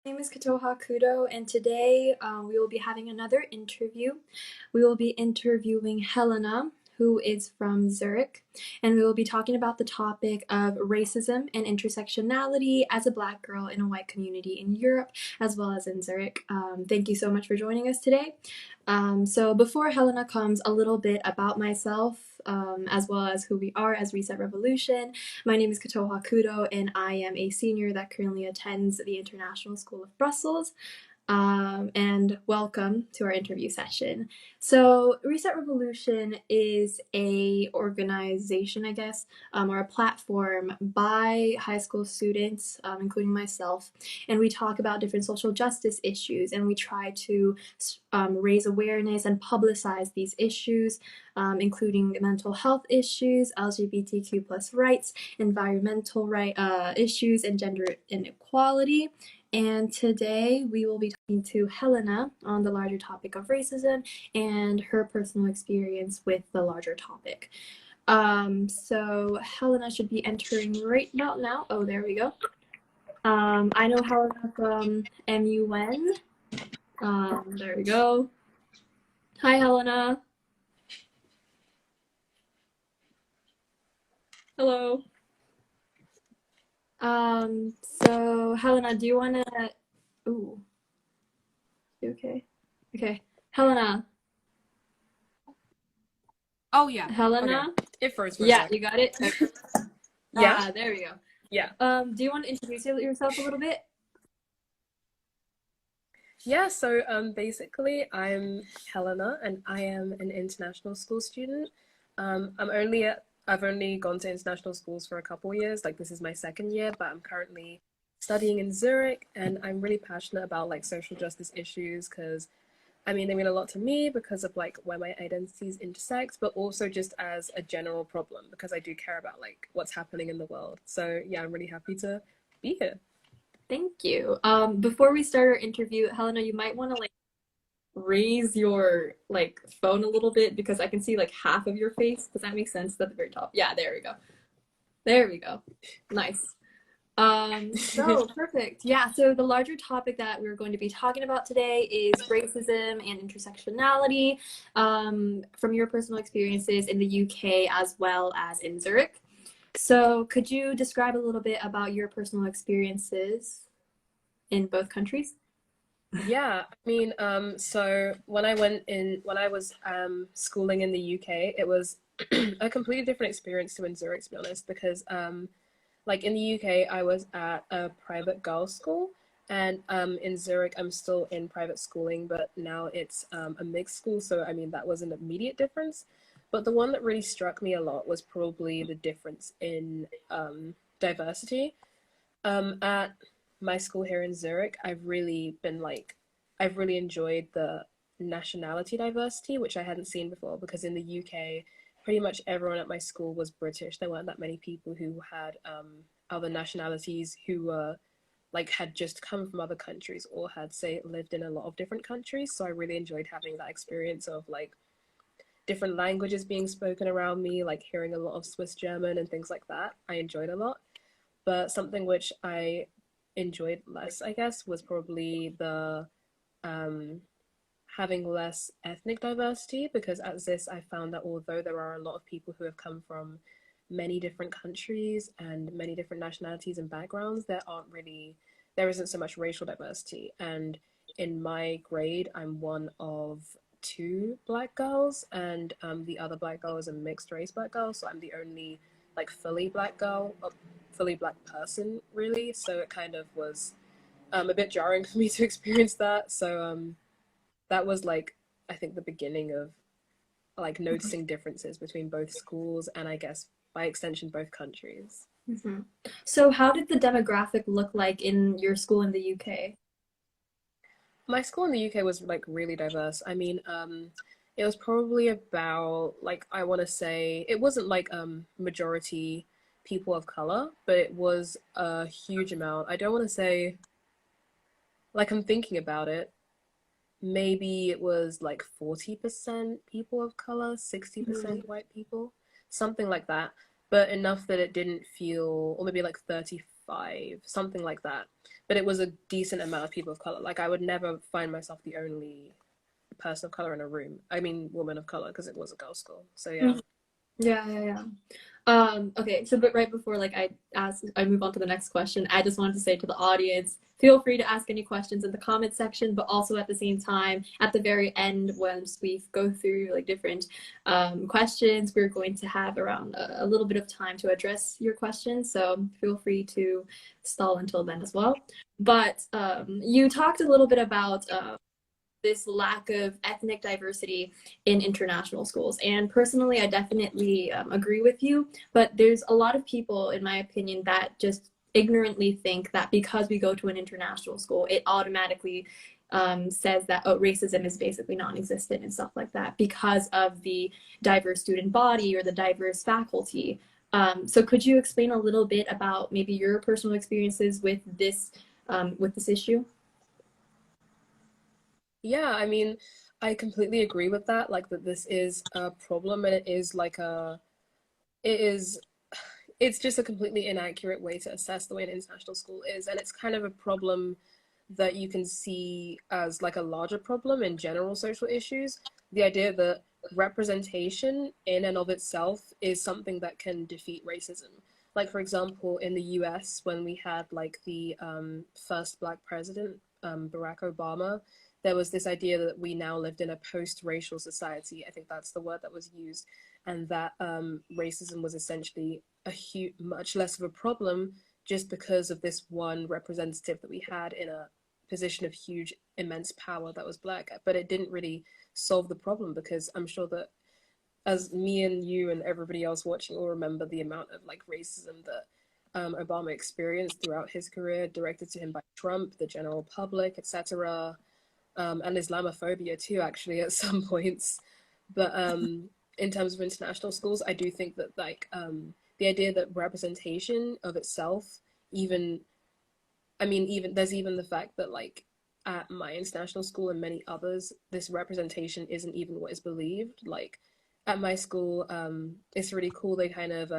My name is Kotoha Kudo, and today we will be having another interview. We will be interviewing Helena, who is from Zurich, and we will be talking about the topic of racism and intersectionality as a Black girl in a white community in Europe, as well as in Zurich. Thank you so much for joining us today. So before Helena comes, a little bit about myself, as well as who we are as Reset Revolution. My name is Kotoha Kudo, and I am a senior that currently attends the International School of Brussels. And welcome to our interview session. So Reset Revolution is a organization, I guess, or a platform by high school students, including myself, and we talk about different social justice issues, and we try to raise awareness and publicize these issues, including mental health issues, LGBTQ plus rights, environmental issues, and gender inequality. And today we will be talking to Helena on the larger topic of racism and her personal experience with the larger topic. So Helena should be entering right about now. Oh, there we go. I know Helena from MUN. There we go. Hi, Helena. Hello. So Helena, do you want to? Ooh. You okay? Okay. Helena. Oh yeah. Helena. Okay. It froze for a Yeah, sec. you got it. Okay. Yeah. There we go. Yeah. Do you want to introduce yourself a little bit? Yeah. So basically, I'm Helena, and I am an international school student. I've only gone to international schools for a couple years. Like this is my second year, but I'm currently studying in Zurich, and I'm really passionate about like social justice issues because they mean a lot to me because of like where my identities intersect, but also just as a general problem because I do care about like what's happening in the world. So yeah, I'm really happy to be here. Thank you. Before we start our interview, Helena, you might want to like raise your like phone a little bit because I can see like half of your face. Does that make sense? At the very top. Yeah, there we go. There we go. Nice. So perfect. Yeah, so the larger topic that we're going to be talking about today is racism and intersectionality, from your personal experiences in the UK as well as in Zurich. So could you describe a little bit about your personal experiences in both countries? Yeah, so when I was schooling in the UK, it was a completely different experience to in Zurich, to be honest, because like in the UK, I was at a private girls' school, and in Zurich, I'm still in private schooling, but now it's a mixed school, so I mean that was an immediate difference. But the one that really struck me a lot was probably the difference in diversity. At my school here in Zurich, I've really enjoyed the nationality diversity, which I hadn't seen before, because in the UK, pretty much everyone at my school was British. There weren't that many people who had other nationalities who were like had just come from other countries or had say lived in a lot of different countries. So I really enjoyed having that experience of like different languages being spoken around me, like hearing a lot of Swiss German and things like that. I enjoyed a lot. But something which I enjoyed less, I guess, was probably the um, having less ethnic diversity, because at this I found that although there are a lot of people who have come from many different countries and many different nationalities and backgrounds, there isn't so much racial diversity. And in my grade, I'm one of two black girls, and the other black girl is a mixed race black girl, so I'm the only like fully black girl, fully black person, really. So it kind of was a bit jarring for me to experience that. So that was like I think the beginning of like noticing differences between both schools and I guess by extension both countries. Mm-hmm. So how did the demographic look like in your school in the UK? My school in the UK was like really diverse. It was probably about like I want to say it wasn't like majority people of color, but it was a huge amount. I don't want to say like I'm thinking about it. Maybe it was like 40% people of color, Mm-hmm. 60% white people, something like that. But enough that it didn't feel, or maybe like 35, something like that. but it was a decent amount of people of color. Like I would never find myself the only person of color in a room. I mean, woman of color, because it was a girls' school. So yeah. Mhm. Yeah, yeah, yeah. Okay, so but right before like I move on to the next question, I just wanted to say to the audience, feel free to ask any questions in the comment section, but also at the same time, at the very end, once we go through like different questions, we're going to have around a little bit of time to address your questions. So feel free to stall until then as well. But you talked a little bit about this lack of ethnic diversity in international schools. And personally, I definitely agree with you. But there's a lot of people, in my opinion, that just ignorantly think that because we go to an international school, it automatically says that racism is basically non-existent and stuff like that because of the diverse student body or the diverse faculty. So could you explain a little bit about maybe your personal experiences with this issue? Yeah, I mean, I completely agree with that. Like that this is a problem and it is like a it is it's just a completely inaccurate way to assess the way an international school is. And it's kind of a problem that you can see as like a larger problem in general social issues. The idea that representation in and of itself is something that can defeat racism. Like, for example, in the US, when we had like the first Black president, Barack Obama, there was this idea that we now lived in a post-racial society. I think that's the word that was used, and that racism was essentially much less of a problem just because of this one representative that we had in a position of huge, immense power that was Black. But it didn't really solve the problem because I'm sure that as me and you and everybody else watching will remember the amount of like racism that Obama experienced throughout his career, directed to him by Trump, the general public, etc., and Islamophobia too, actually, at some points. But in terms of international schools, I do think that like the idea that representation of itself, even I mean, even there's even the fact that like at my international school and many others, this representation isn't even what is believed. Like at my school, it's really cool. They kind of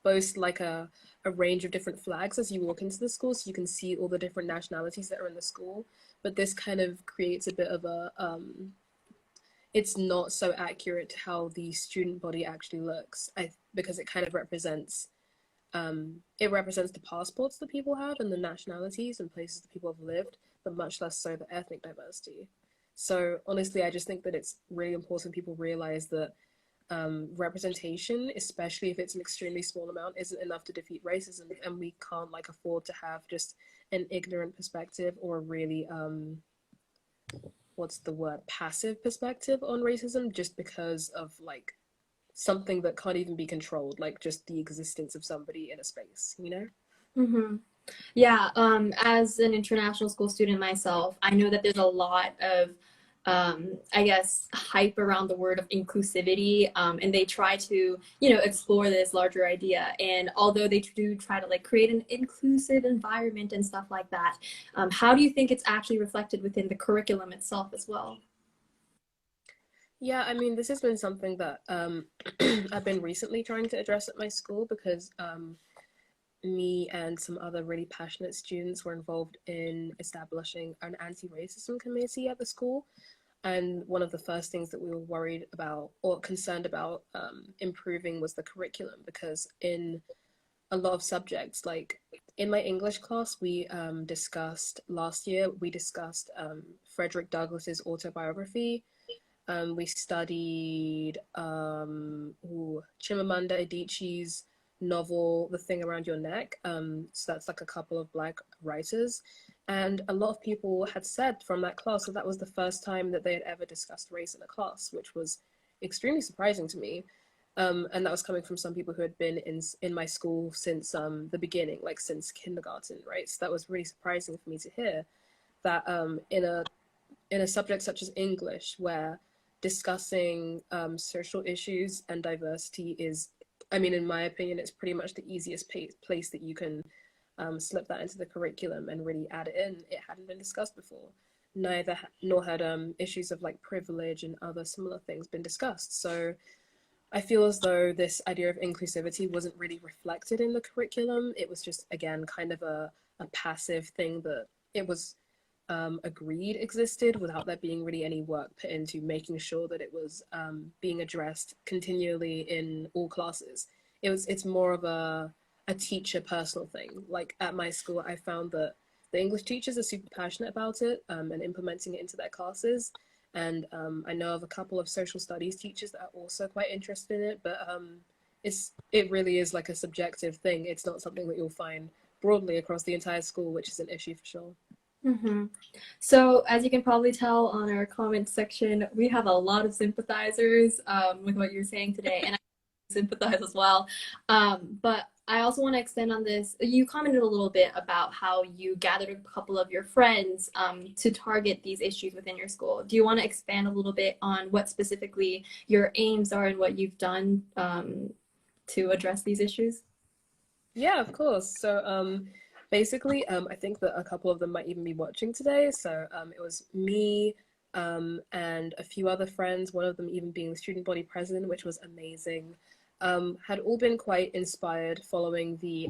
boast like a range of different flags as you walk into the school, so you can see all the different nationalities that are in the school. But this kind of creates a bit of a it's not so accurate to how the student body actually looks. Because it kind of represents the passports that people have and the nationalities and places that people have lived, but much less so the ethnic diversity. So honestly, I just think that it's really important people realize that representation, especially if it's an extremely small amount, isn't enough to defeat racism, and we can't like afford to have just an ignorant perspective or a really what's the word, passive perspective on racism just because of like something that can't even be controlled, like just the existence of somebody in a space, you know? Mm-hmm. Yeah, as an international school student myself, I know that there's a lot of, I guess, hype around the word of inclusivity, and they try to, explore this larger idea. And although they do try to like create an inclusive environment and stuff like that, how do you think it's actually reflected within the curriculum itself as well? Yeah, I mean, this has been something that I've been recently trying to address at my school because me and some other really passionate students were involved in establishing an anti-racism committee at the school. And one of the first things that we were worried about or concerned about improving was the curriculum, because in a lot of subjects, like in my English class, we discussed last year, we discussed Frederick Douglass's autobiography. We studied Chimamanda Adichie's novel, The Thing Around Your Neck. So that's like a couple of Black writers. And a lot of people had said from that class that that was the first time that they had ever discussed race in a class, which was extremely surprising to me. And that was coming from some people who had been in my school since the beginning, like since kindergarten, right? So that was really surprising for me to hear that in a subject such as English, where discussing social issues and diversity is, I mean, in my opinion, it's pretty much the easiest place that you can slip that into the curriculum and really add it in. It hadn't been discussed before. Nor had issues of like privilege and other similar things been discussed. So I feel as though this idea of inclusivity wasn't really reflected in the curriculum. It was just, again, kind of a passive thing that it was agreed existed without there being really any work put into making sure that it was being addressed continually in all classes. It's more of a teacher personal thing. Like at my school, I found that the English teachers are super passionate about it and implementing it into their classes. And I know of a couple of social studies teachers that are also quite interested in it, but it really is like a subjective thing. It's not something that you'll find broadly across the entire school, which is an issue for sure. Mm-hmm. So, as you can probably tell on our comment section, we have a lot of sympathizers with what you're saying today, and I sympathize as well. But I also want to extend on this. You commented a little bit about how you gathered a couple of your friends to target these issues within your school. Do you want to expand a little bit on what specifically your aims are and what you've done to address these issues? Yeah, of course. So basically, I think that a couple of them might even be watching today. So it was me and a few other friends, one of them even being the student body president, which was amazing. Had all been quite inspired following the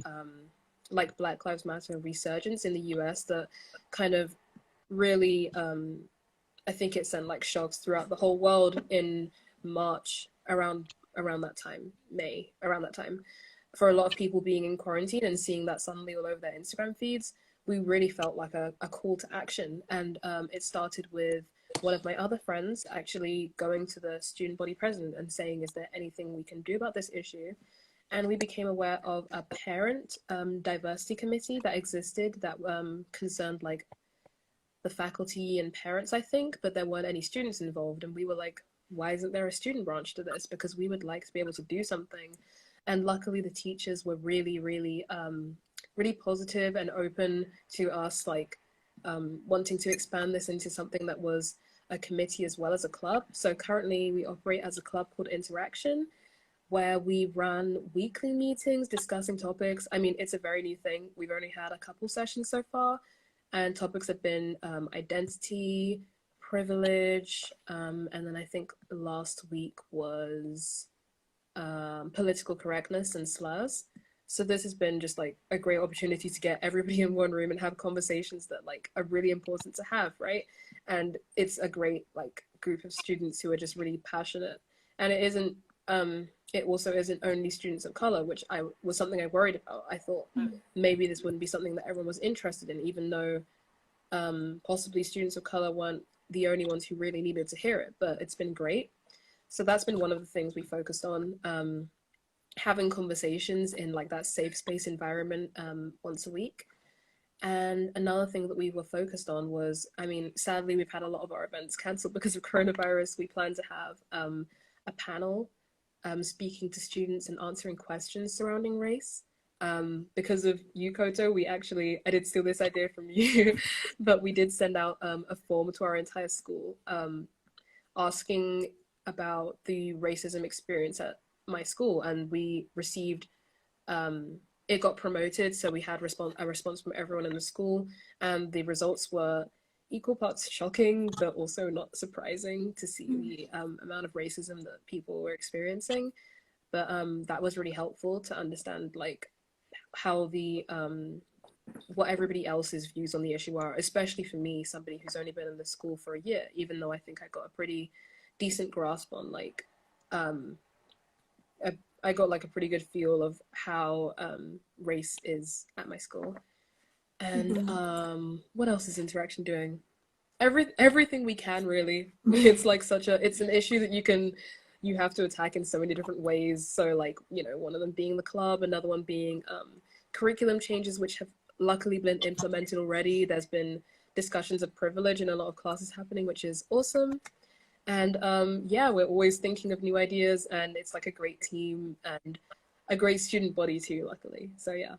like Black Lives Matter resurgence in the US that kind of really I think it sent like shocks throughout the whole world in March around that time, May, around that time. For a lot of people being in quarantine and seeing that suddenly all over their Instagram feeds, we really felt like a call to action. And it started with one of my other friends actually going to the student body president and saying, is there anything we can do about this issue? And we became aware of a parent diversity committee that existed that concerned like the faculty and parents, I think, but there weren't any students involved. And we were like, why isn't there a student branch to this? Because we would like to be able to do something. And luckily, the teachers were really positive and open to us, like wanting to expand this into something that was a committee as well as a club. So currently, we operate as a club called Interaction, where we run weekly meetings discussing topics. I mean, it's a very new thing. We've only had a couple sessions so far, and topics have been identity, privilege, and then I think last week was political correctness and slurs. So this has been just like a great opportunity to get everybody in one room and have conversations that like are really important to have, right? And it's a great like group of students who are just really passionate. And it also isn't only students of color, which I was something I worried about. I thought maybe this wouldn't be something that everyone was interested in, even though possibly students of color weren't the only ones who really needed to hear it. But it's been great. So that's been one of the things we focused on, having conversations in like that safe space environment once a week. And another thing that we were focused on was, I mean, sadly, we've had a lot of our events cancelled because of coronavirus. We plan to have a panel speaking to students and answering questions surrounding race. Because of you, Koto, I did steal this idea from you, but we did send out a form to our entire school asking about the racism experience at my school, and we received it got promoted, so we had a response from everyone in the school, and the results were equal parts shocking but also not surprising to see the amount of racism that people were experiencing. But that was really helpful to understand like how the what everybody else's views on the issue are, especially for me, somebody who's only been in the school for a year, even though I think I got a pretty decent grasp on like um I got like a pretty good feel of how race is at my school. And Mm-hmm. what else is Interaction doing? Everything we can, really. It's like it's an issue that you have to attack in so many different ways. So like, you know, one of them being the club, another one being curriculum changes, which have luckily been implemented already. There's been discussions of privilege in a lot of classes happening, which is awesome. And yeah, we're always thinking of new ideas, and it's like a great team and a great student body too, luckily. So yeah.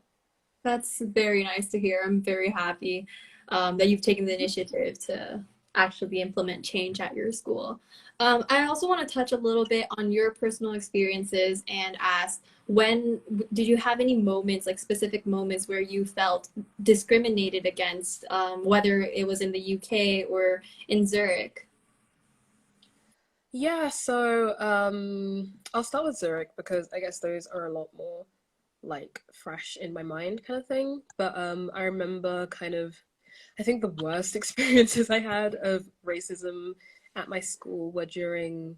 That's very nice to hear. I'm very happy that you've taken the initiative to actually implement change at your school. I also want to touch a little bit on your personal experiences and ask when did you have any moments, like specific moments, where you felt discriminated against, whether it was in the UK or in Zurich? Yeah, so I'll start with Zurich because I guess those are a lot more. like fresh in my mind kind of thing. But I remember kind of, I think the worst experiences I had of racism at my school were during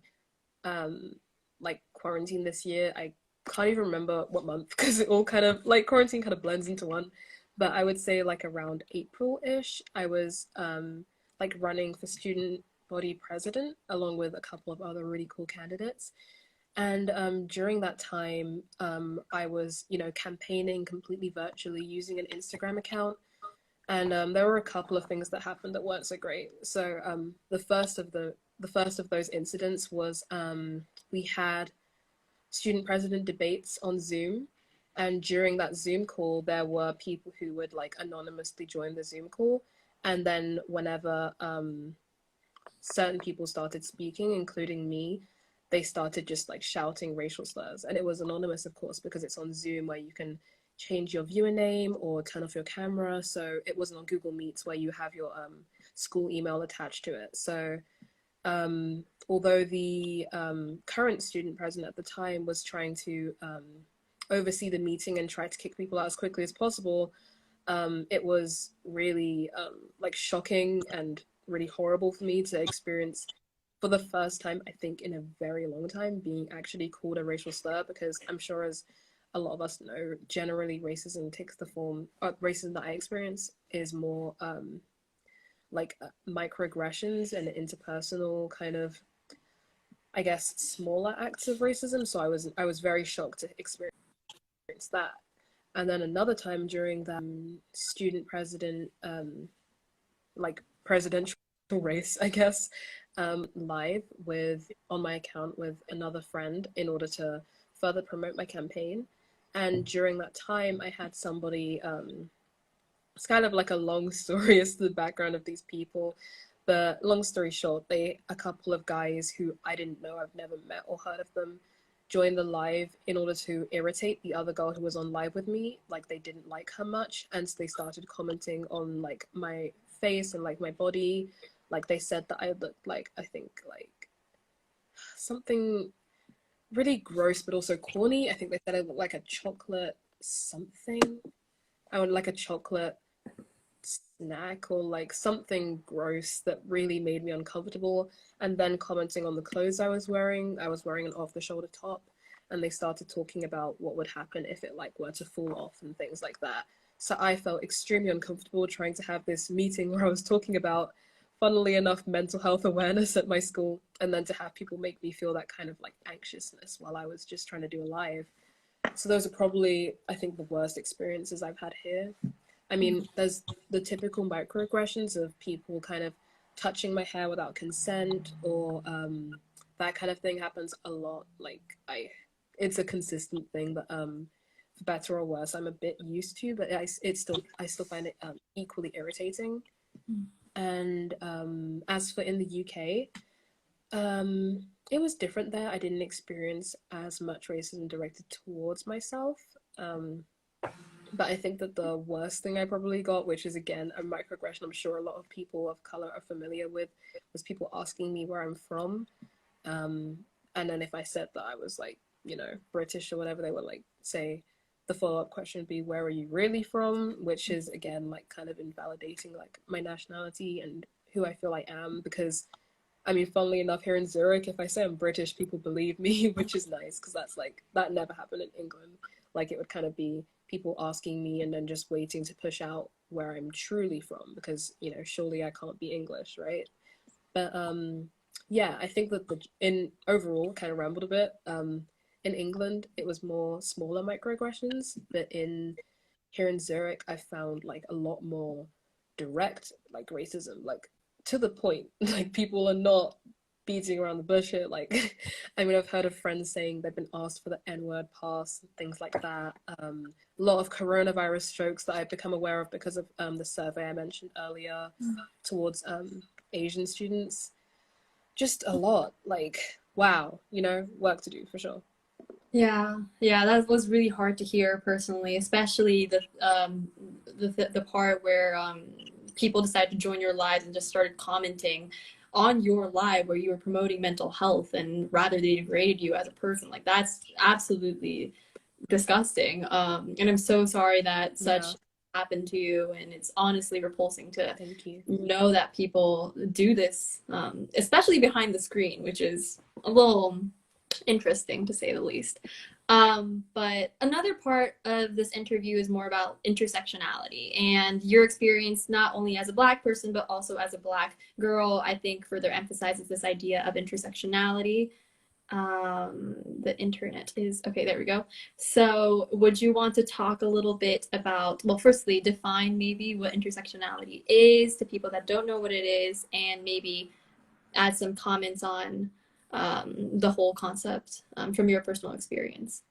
um like quarantine this year. I can't even remember what month because it all kind of like quarantine kind of blends into one. But I would say like around April-ish, I was like running for student body president along with a couple of other really cool candidates. And during that time, I was, you know, campaigning completely virtually using an Instagram account. And there were a couple of things that happened that weren't so great. So the first of those incidents was we had student president debates on Zoom, and during that Zoom call, there were people who would like anonymously join the Zoom call, and then whenever certain people started speaking, including me, they started just like shouting racial slurs. And it was anonymous, of course, because it's on Zoom where you can change your viewer name or turn off your camera. So it wasn't on Google Meets where you have your school email attached to it. So although the current student president at the time was trying to oversee the meeting and try to kick people out as quickly as possible, it was really like shocking and really horrible for me to experience for the first time, I think, in a very long time, being actually called a racial slur, because I'm sure, as a lot of us know, generally racism takes the form, racism that I experience is more like microaggressions and interpersonal kind of, I guess, smaller acts of racism. So I was very shocked to experience that. And then another time during that student president like presidential race, I guess, live with on my account with another friend in order to further promote my campaign. And during that time, I had somebody. It's kind of like a long story as to the background of these people, but long story short, a couple of guys who I didn't know, I've never met or heard of them, joined the live in order to irritate the other girl who was on live with me. Like they didn't like her much, and so they started commenting on like my face and like my body. Like they said that I looked like, I think like something really gross but also corny. I think they said I looked like a chocolate something. I would like a chocolate snack or like something gross that really made me uncomfortable, and then commenting on the clothes I was wearing. I was wearing an off the shoulder top, and they started talking about what would happen if it like were to fall off and things like that. So I felt extremely uncomfortable trying to have this meeting where I was talking about, funnily enough, mental health awareness at my school, and then to have people make me feel that kind of like anxiousness while I was just trying to do a live. So those are probably, I think, the worst experiences I've had here. I mean, there's the typical microaggressions of people kind of touching my hair without consent, or that kind of thing happens a lot. Like it's a consistent thing that, for better or worse, I'm a bit used to, but I still find it equally irritating. And as for in the UK, it was different there. I didn't experience as much racism directed towards myself. Um, but I think that the worst thing I probably got, which is again a microaggression I'm sure a lot of people of color are familiar with, was people asking me where I'm from. Um, and then if I said that I was like, you know, British or whatever, they would like say the follow-up question would be, where are you really from? Which is again like kind of invalidating like my nationality and who I feel I am, because I mean, funnily enough, here in Zurich, if I say I'm British, people believe me, which is nice because that's like, that never happened in England. Like, it would kind of be people asking me and then just waiting to push out where I'm truly from because, you know, surely I can't be English, right? But yeah, I think that in overall, kind of rambled a bit. In England, it was more smaller microaggressions, but in here in Zurich, I found like a lot more direct like racism, like to the point. Like people are not beating around the bush here. Like, I mean, I've heard of friends saying they've been asked for the N-word pass and things like that. A lot of coronavirus jokes that I've become aware of because of the survey I mentioned earlier towards Asian students. Just a lot. Like, wow, you know, work to do for sure. Yeah, yeah, that was really hard to hear personally, especially the part where people decided to join your lives and just started commenting on your live where you were promoting mental health and rather they degraded you as a person. Like that's absolutely disgusting. And I'm so sorry that Yeah, such happened to you. And it's honestly repulsing to thank you. know that people do this, especially behind the screen, which is a little interesting to say the least. But another part of this interview is more about intersectionality and your experience, not only as a Black person, but also as a Black girl, I think further emphasizes this idea of intersectionality. The internet is okay, there we go. So, would you want to talk a little bit about, well, firstly, define maybe what intersectionality is to people that don't know what it is, and maybe add some comments on the whole concept from your personal experience.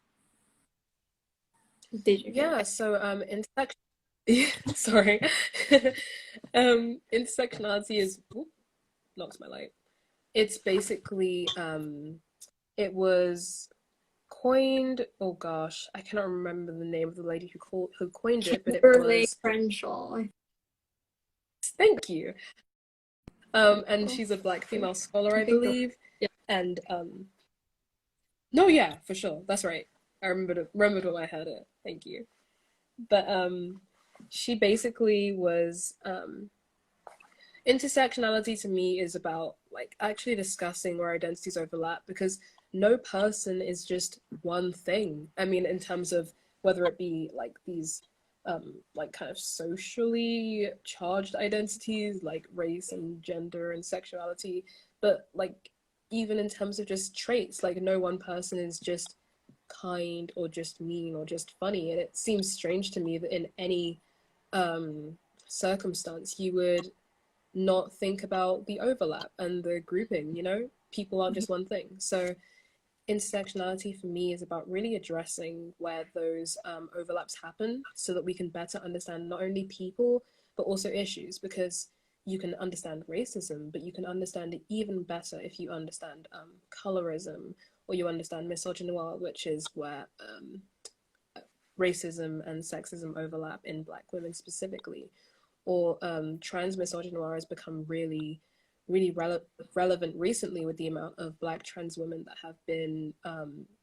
Did you hear Yeah, it? so intersection sorry. Intersectionality is oop, lost my light. It's basically it was coined, oh gosh, I cannot remember the name of the lady who coined it, but it Kimberly was, Crenshaw, thank you. And she's a Black female scholar, I I think the believe. yeah. And no, yeah, for sure. That's right. I remembered when I heard it. Thank you. But she basically was intersectionality to me is about like actually discussing where identities overlap, because no person is just one thing. I mean, in terms of whether it be like these like kind of socially charged identities like race and gender and sexuality, but like even in terms of just traits, like no one person is just kind or just mean or just funny. And it seems strange to me that in any circumstance you would not think about the overlap and the grouping, you know? People aren't just one thing. So intersectionality for me is about really addressing where those overlaps happen so that we can better understand not only people, but also issues, because you can understand racism, but you can understand it even better if you understand colorism, or you understand misogynoir, which is where racism and sexism overlap in Black women specifically, or trans misogynoir has become really relevant recently with the amount of Black trans women that have been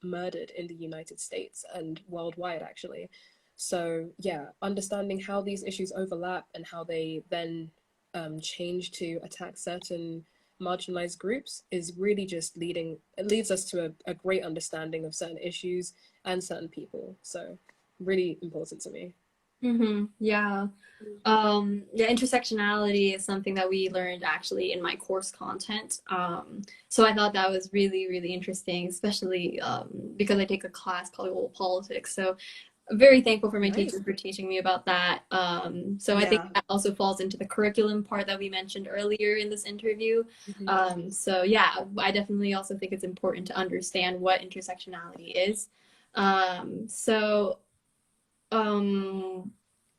murdered in the United States and worldwide, actually. So, yeah, understanding how these issues overlap and how they then change to attack certain marginalized groups is really just it leads us to a great understanding of certain issues and certain people. So, really important to me. Yeah. Yeah, intersectionality is something that we learned actually in my course content. So I thought that was really, really interesting, especially because I take a class called Global Politics. So I'm very thankful for my Nice. teacher for teaching me about that. So I think Yeah. that also falls into the curriculum part that we mentioned earlier in this interview. Mhm. So yeah, I definitely also think it's important to understand what intersectionality is. So um,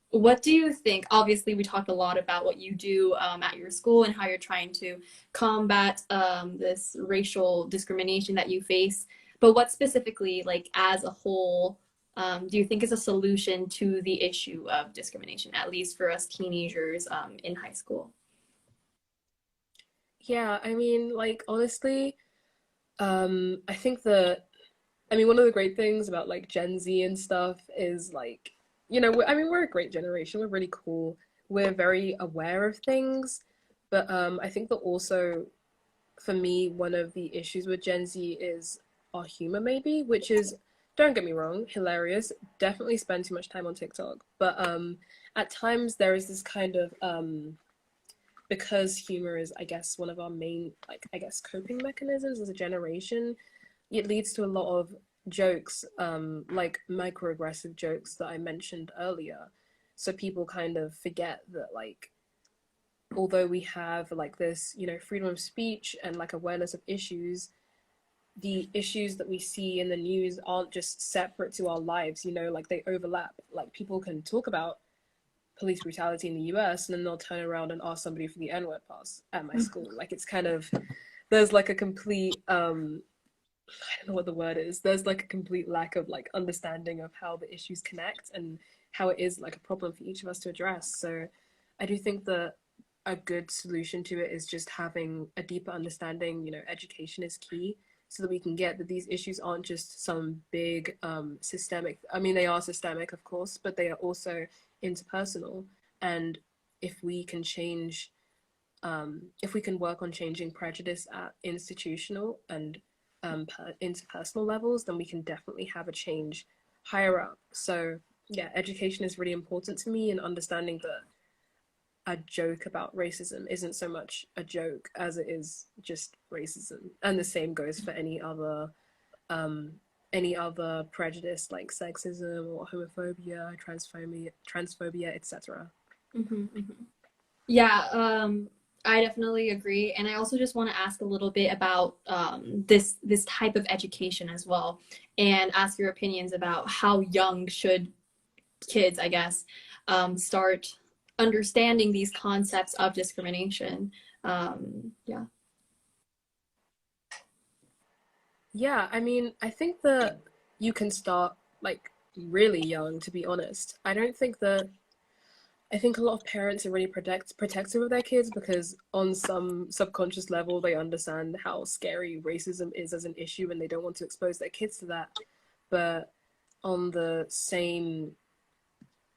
what do you think? Obviously, we talked a lot about what you do at your school and how you're trying to combat this racial discrimination that you face. But what specifically, like as a whole, do you think is a solution to the issue of discrimination, at least for us teenagers in high school? Yeah, I mean, like honestly, I think that I mean one of the great things about like Gen Z and stuff is like, you know, I mean we're a great generation. We're really cool. We're very aware of things, but I think that also for me one of the issues with Gen Z is our humor maybe, which is, don't get me wrong, hilarious. Definitely spend too much time on TikTok, but at times there is this kind of because humor is, I guess, one of our main, like, I guess, coping mechanisms as a generation, it leads to a lot of jokes, like microaggressive jokes that I mentioned earlier. So people kind of forget that, like, although we have like this, you know, freedom of speech and like awareness of issues, the issues that we see in the news aren't just separate to our lives, you know, like they overlap. Like people can talk about police brutality in the US and then they'll turn around and ask somebody for the N-word pass at my school. Like it's kind of, there's like a complete I don't know what the word is. There's like a complete lack of like understanding of how the issues connect and how it is like a problem for each of us to address. So I do think that a good solution to it is just having a deeper understanding. You know, education is key. so that we can get that these issues aren't just some big systemic, I mean, they are systemic, of course, but they are also interpersonal. And if we can change, if we can work on changing prejudice at institutional and interpersonal levels, then we can definitely have a change higher up. So yeah, education is really important to me, and understanding that a joke about racism isn't so much a joke as it is just racism. And the same goes for um any other prejudice like sexism or homophobia, transphobia, etc. Mm-hmm, mm-hmm. Yeah, I definitely agree, and I also just want to ask a little bit about this type of education as well, and ask your opinions about how young should kids, I guess, start understanding these concepts of discrimination. Yeah. Yeah, I mean, I think that you can start like really young, to be honest. I think a lot of parents are really protective of their kids because on some subconscious level they understand how scary racism is as an issue and they don't want to expose their kids to that. But on the same,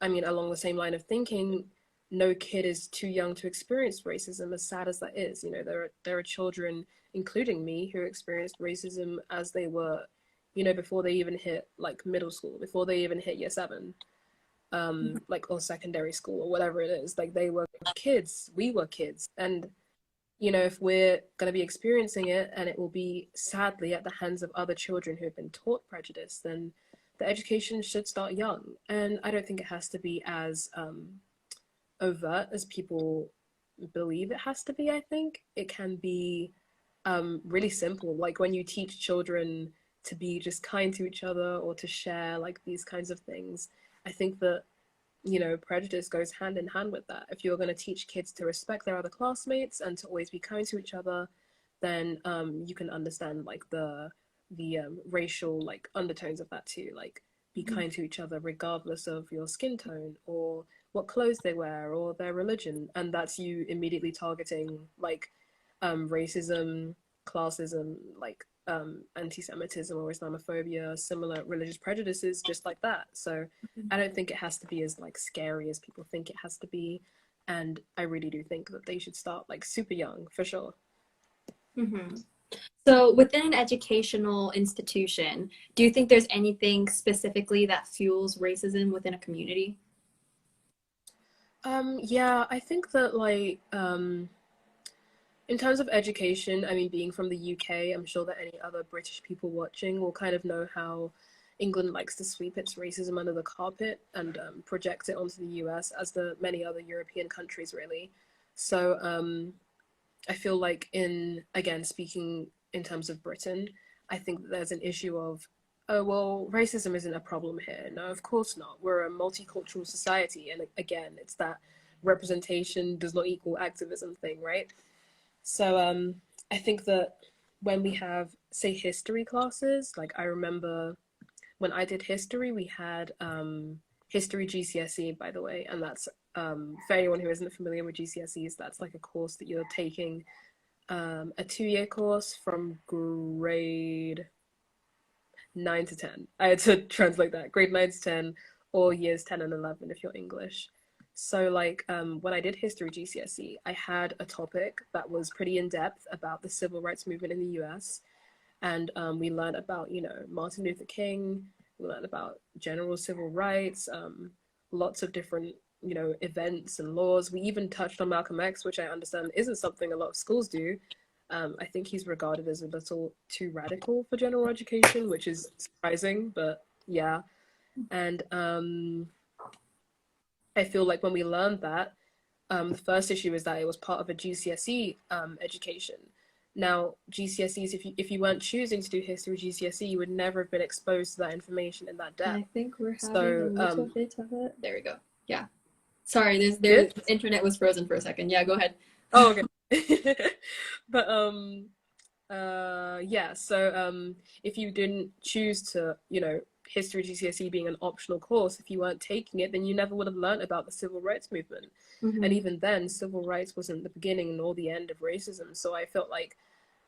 I mean, along the same line of thinking, no kid is too young to experience racism, as sad as that is. You know, there are children, including me, who experienced racism as they were, you know, before they even hit like middle school, before they even hit year 7, like, or secondary school or whatever it is. Like, they were kids, we were kids, and you know, if we're going to be experiencing it and it will be sadly at the hands of other children who have been taught prejudice, then the education should start young. And I don't think it has to be as overt as people believe it has to be. I think it can be really simple, like when you teach children to be just kind to each other or to share like these kinds of things. I think that, you know, prejudice goes hand in hand with that. If you're going to teach kids to respect their other classmates and to always be kind to each other, then you can understand like the racial like undertones of that too. Like, be kind to each other regardless of your skin tone or what clothes they wear or their religion, and that's you immediately targeting like racism, classism, like anti-Semitism or Islamophobia, similar religious prejudices, just like that. So I don't think it has to be as like scary as people think it has to be, and I really do think that they should start like super young for sure. Mm-hmm. So, within an educational institution, do you think there's anything specifically that fuels racism within a community? Yeah, I think that like in terms of education, I mean, being from the UK, I'm sure that any other British people watching will kind of know how England likes to sweep its racism under the carpet and project it onto the US, as the many other European countries, really. So I feel like, in, again, speaking in terms of Britain, I think that there's an issue of, oh, well, racism isn't a problem here. No, of course not. We're a multicultural society. And again, it's that representation does not equal activism thing, right? So I think that when we have, say, history classes, like I remember when I did history, we had history GCSE, by the way, and that's for anyone who isn't familiar with GCSEs, that's like a course that you're taking, a 2-year course from grade 9 to 10. I had to translate that, grade 9 to 10, or years 10 and 11 if you're English. So like when I did history GCSE, I had a topic that was pretty in depth about the civil rights movement in the US, and we learned about, you know, Martin Luther King. We learned about general civil rights, lots of different, you know, events and laws. We even touched on Malcolm X, which I understand isn't something a lot of schools do. I think he's regarded as a little too radical for general education, which is surprising, but yeah. And I feel like when we learned that, the first issue is that it was part of a GCSE education. Now, GCSEs, if you weren't choosing to do history GCSE, you would never have been exposed to that information in that depth. I think we're having a So, little bit of it. There we go. Yeah. Sorry, good. the internet was frozen for a second. Yeah, go ahead. Oh, okay. But yeah. So if you didn't choose to, you know, history GCSE being an optional course, if you weren't taking it, then you never would have learned about the civil rights movement. And Mm-hmm. even then, civil rights wasn't the beginning nor the end of racism. So I felt like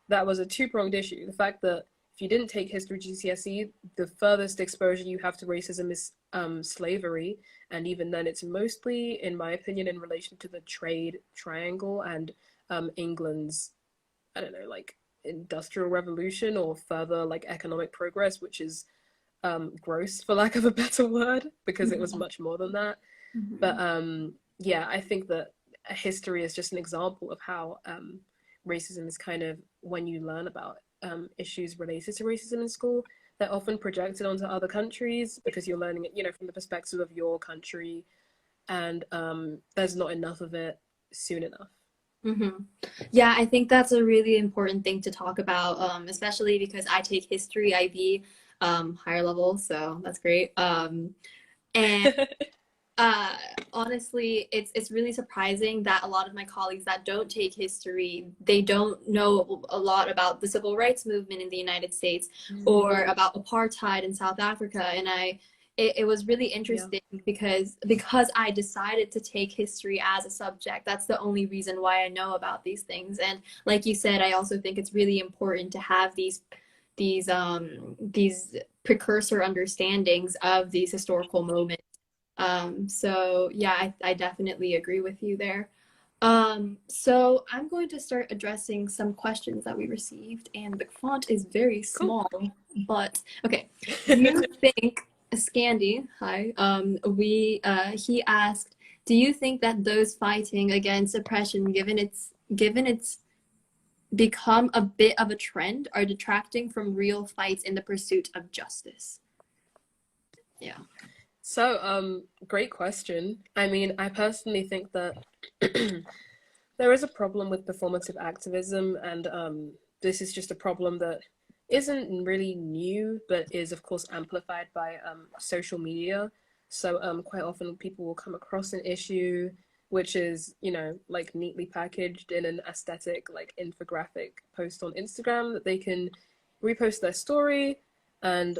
that was a two-pronged issue. The fact that if you didn't take history GCSE, the furthest exposure you have to racism is slavery, and even then, it's mostly, in my opinion, in relation to the trade triangle and England's, I don't know, like industrial revolution or further like economic progress, which is gross for lack of a better word, because it was much more than that. But yeah, I think that history is just an example of how racism is kind of, when you learn about issues related to racism in school, they're often projected onto other countries because you're learning it, you know, from the perspective of your country, and there's not enough of it soon enough. Yeah, I think that's a really important thing to talk about, especially because I take history IB, higher level, so that's great. And uh, honestly, it's really surprising that a lot of my colleagues that don't take history, they don't know a lot about the civil rights movement in the United States or about apartheid in South Africa. And it was really interesting because I decided to take history as a subject. That's the only reason why I know about these things. And like you said, I also think it's really important to have these precursor understandings of these historical moments. So yeah, I definitely agree with you there. So I'm going to start addressing some questions that we received, and the font is very Cool. small, but okay. Do you think, Scandy, hi, he asked, do you think that those fighting against oppression, given it's become a bit of a trend, are detracting from real fights in the pursuit of justice? Yeah. So, great question. I mean, I personally think that there is a problem with performative activism, and this is just a problem that isn't really new, but is, of course, amplified by social media. So, quite often people will come across an issue which is, you know, like neatly packaged in an aesthetic, like infographic post on Instagram that they can repost their story and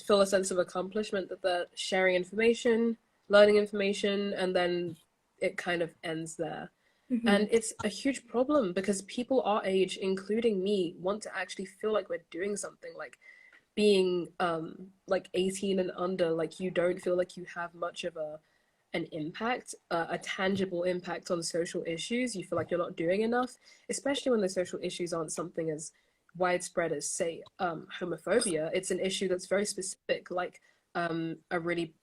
feel a sense of accomplishment that they're sharing information, learning information, and then it kind of ends there. Mm-hmm. And it's a huge problem because people our age, including me, want to actually feel like we're doing something. Like being like 18 and under, like you don't feel like you have much of an impact, a tangible impact on social issues. You feel like you're not doing enough, especially when the social issues aren't something as widespread as, say, homophobia. It's an issue that's very specific, like a really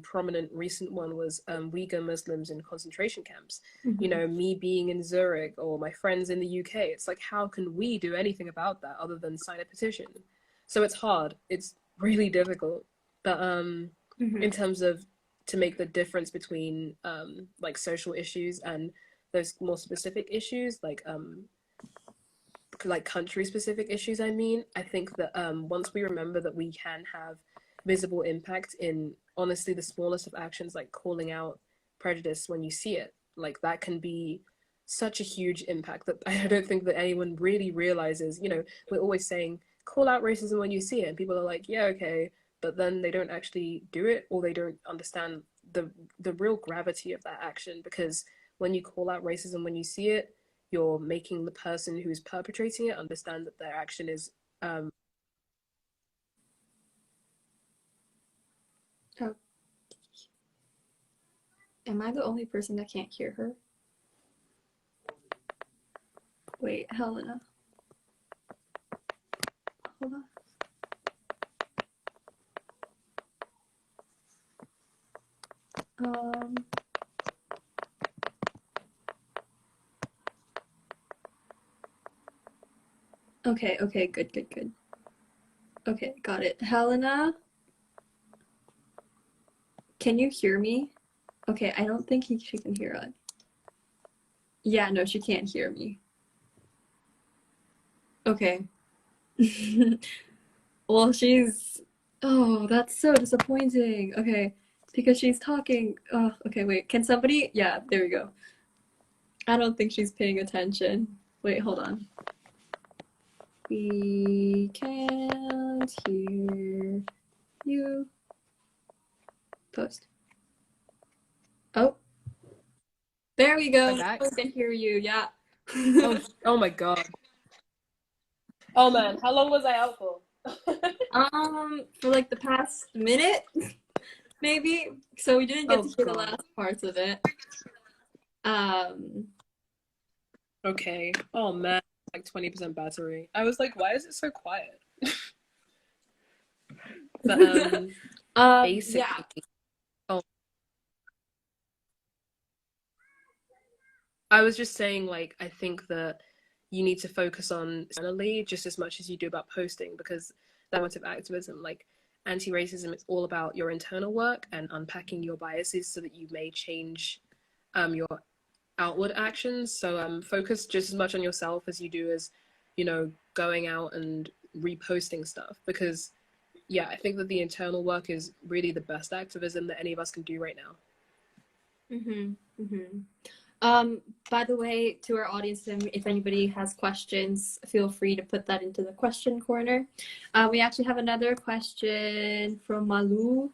prominent recent one was Uyghur Muslims in concentration camps. You Mm-hmm. know, me being in Zurich or my friends in the UK, it's like, how can we do anything about that other than sign a petition? So it's hard. It's really difficult. But Mm-hmm. in terms of to make the difference between like social issues and those more specific issues, like country specific issues, I mean, I think that once we remember that we can have visible impact in honestly the smallest of actions, like calling out prejudice when you see it, like that can be such a huge impact that I don't think that anyone really realizes. You know, we're always saying call out racism when you see it, and people are like, yeah, okay, but then they don't actually do it, or they don't understand the real gravity of that action, because when you call out racism when you see it, you're making the person who's perpetrating it understand that their action is Oh, am I the only person that can't hear her? Wait, Helena. Hold on. Um, okay, good. Okay, got it. Helena, can you hear me? Okay, I don't think she can hear us. Yeah, no, she can't hear me. Okay. Well, oh, that's so disappointing. Okay, because she's talking. Oh, okay, wait. Can somebody? Yeah, there we go. I don't think she's paying attention. Wait, hold on. We can't hear you. Post. Oh, there we go. I'm Now back. we can hear you. Yeah. Oh, oh my god. Oh man, how long was I out for? For like the past minute, maybe. So we didn't get to Oh hear the God. last parts of it. Um, Okay. Oh man, like 20% battery. I was like, why is it so quiet? But yeah. basically, oh, I was just saying, like, I think that you need to focus on externally just as much as you do about posting, because that much of activism, like anti-racism, is all about your internal work and unpacking your biases so that you may change your outward actions. So focus just as much on yourself as you do as, going out and reposting stuff, because yeah, I think that the internal work is really the best activism that any of us can do right now. Mm-hmm. Mm-hmm. By the way, to our audience, if anybody has questions, feel free to put that into the question corner. We actually have another question from Malu,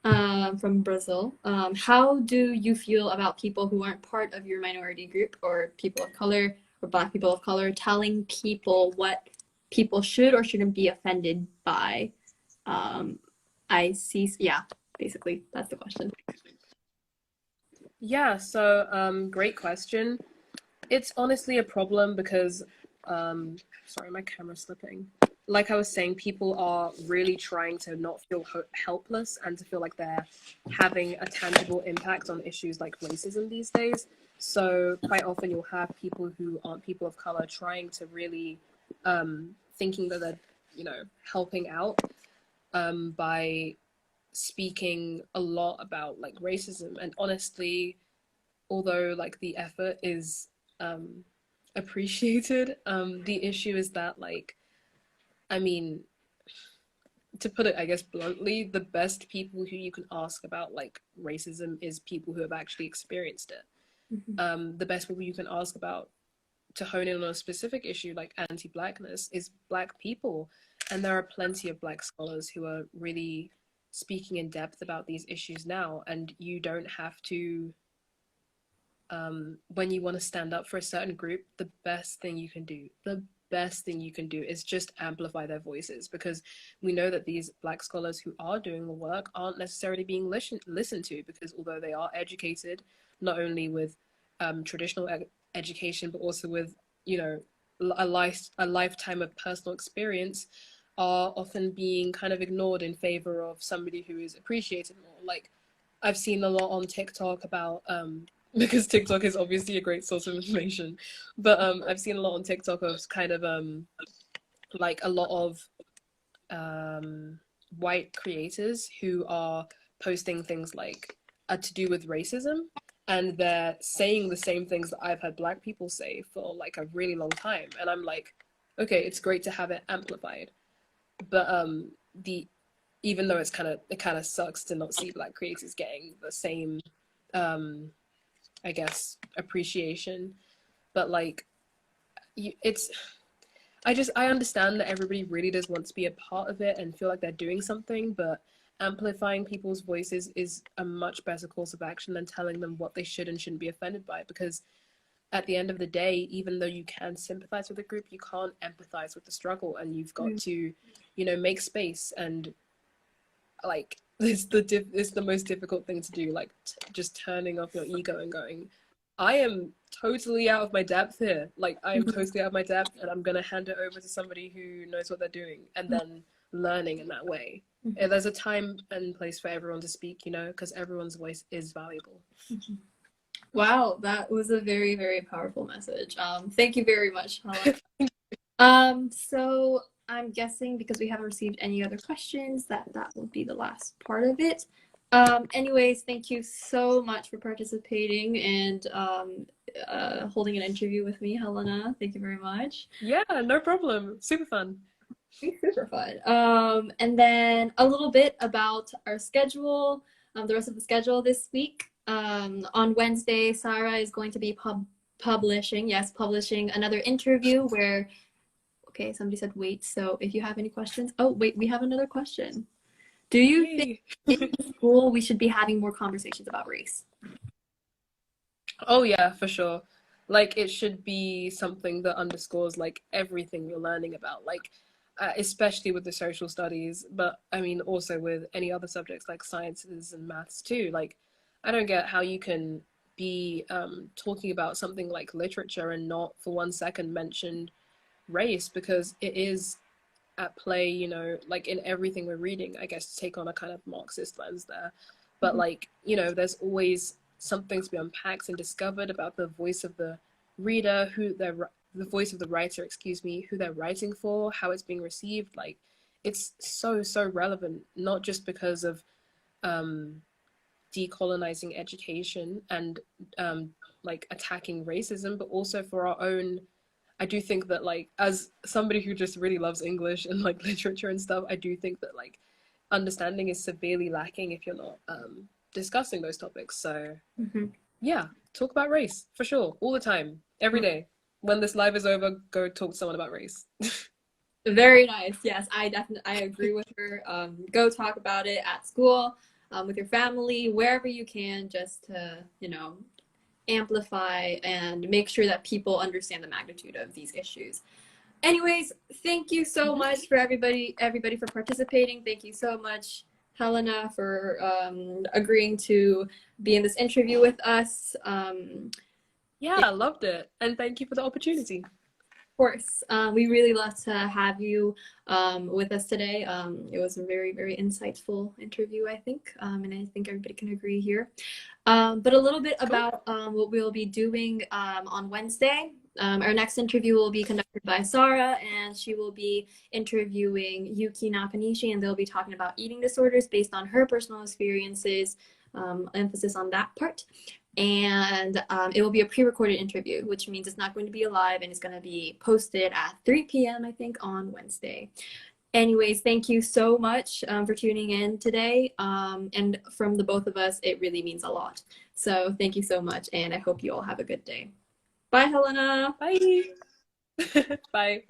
from Brazil. How do you feel about people who aren't part of your minority group, or people of color, or Black people of color, telling people what people should or shouldn't be offended by? I see, yeah, basically, that's the question. Yeah, so great question. It's honestly a problem because, sorry, my camera's slipping. Like I was saying, people are really trying to not feel helpless and to feel like they're having a tangible impact on issues like racism these days. So quite often you'll have people who aren't people of color trying to really, thinking that they're, helping out, by speaking a lot about like racism. And honestly, although like the effort is um appreciated, the issue is that, like, I mean, to put it, I guess, bluntly, the best people who you can ask about like racism is people who have actually experienced it. Mhm. The best people you can ask about to hone in on a specific issue like anti-blackness is Black people, and there are plenty of Black scholars who are really speaking in depth about these issues now. And you don't have to, when you want to stand up for a certain group, the best thing you can do is just amplify their voices, because we know that these Black scholars who are doing the work aren't necessarily being listened to, because although they are educated, not only with traditional education, but also with, you know, a lifetime of personal experience, are often being kind of ignored in favor of somebody who is appreciated more. Like, I've seen a lot on TikTok about because TikTok is obviously a great source of information, but I've seen a lot on TikTok of kind of like a lot of white creators who are posting things like to do with racism, and they're saying the same things that I've had Black people say for like a really long time, and I'm like, okay, it's great to have it amplified, but the even though it kind of sucks to not see Black creators getting the same, um I guess, appreciation, but like, it's, I understand that everybody really does want to be a part of it and feel like they're doing something, but amplifying people's voices is a much better course of action than telling them what they should and shouldn't be offended by, because at the end of the day, even though you can sympathize with the group, you can't empathize with the struggle, and you've got to, make space. And like, it's the most difficult thing to do, like just turning off your ego and going, I am totally out of my depth here, like I am Mhm. totally out of my depth, and I'm gonna hand it over to somebody who knows what they're doing, and then learning in that way. Mhm. There's a time and place for everyone to speak, because everyone's voice is valuable. Mhm. Wow, that was a very, very powerful message. Thank you very much, Helen. So I'm guessing because we haven't received any other questions that will be the last part of it. Anyways, thank you so much for participating and holding an interview with me, Helena. Thank you very much. Yeah, no problem, super fun. Super fun. And then a little bit about our schedule, the rest of the schedule this week. On Wednesday, Sarah is going to be publishing another interview where, okay, somebody said wait. So if you have any questions, oh, wait, we have another question. Do you think Yay. in school we should be having more conversations about race? Oh yeah, for sure. Like, it should be something that underscores like everything you're learning about. Like, especially with the social studies, but I mean also with any other subjects like sciences and maths too. Like, I don't get how you can be talking about something like literature and not for 1 second mention race, because it is at play, you know, like in everything we're reading, I guess, to take on a kind of Marxist lens there. But Mhm. like, you know, there's always something to be unpacked and discovered about the voice of the reader, the voice of the writer, excuse me, who they're writing for, how it's being received. Like, it's so relevant, not just because of um, decolonizing education and like attacking racism, but also for our own. I do think that, like, as somebody who just really loves English and like literature and stuff, I do think that like understanding is severely lacking if you're not discussing those topics. So Mhm. yeah, talk about race for sure, all the time, every day. When this live is over, go talk to someone about race. Very nice. Yes, I agree with her. Go talk about it at school, with your family, wherever you can, just to, amplify and make sure that people understand the magnitude of these issues. Anyways, thank you so Mhm. much for everybody for participating. Thank you so much, Helena, for agreeing to be in this interview with us. Yeah, I loved it, and thank you for the opportunity. Course. We really love to have you with us today. It was a very, very insightful interview, I think, and I think everybody can agree here. But a little bit Cool. about what we'll be doing on Wednesday. Our next interview will be conducted by Sarah, and she will be interviewing Yuki Nakanishi, and they'll be talking about eating disorders based on her personal experiences, emphasis on that part. And it will be a pre-recorded interview, which means it's not going to be live, and it's going to be posted at 3 p.m. I think on Wednesday. Anyways, thank you so much for tuning in today. And from the both of us, it really means a lot. So thank you so much, and I hope you all have a good day. Bye, Helena. Bye. Bye.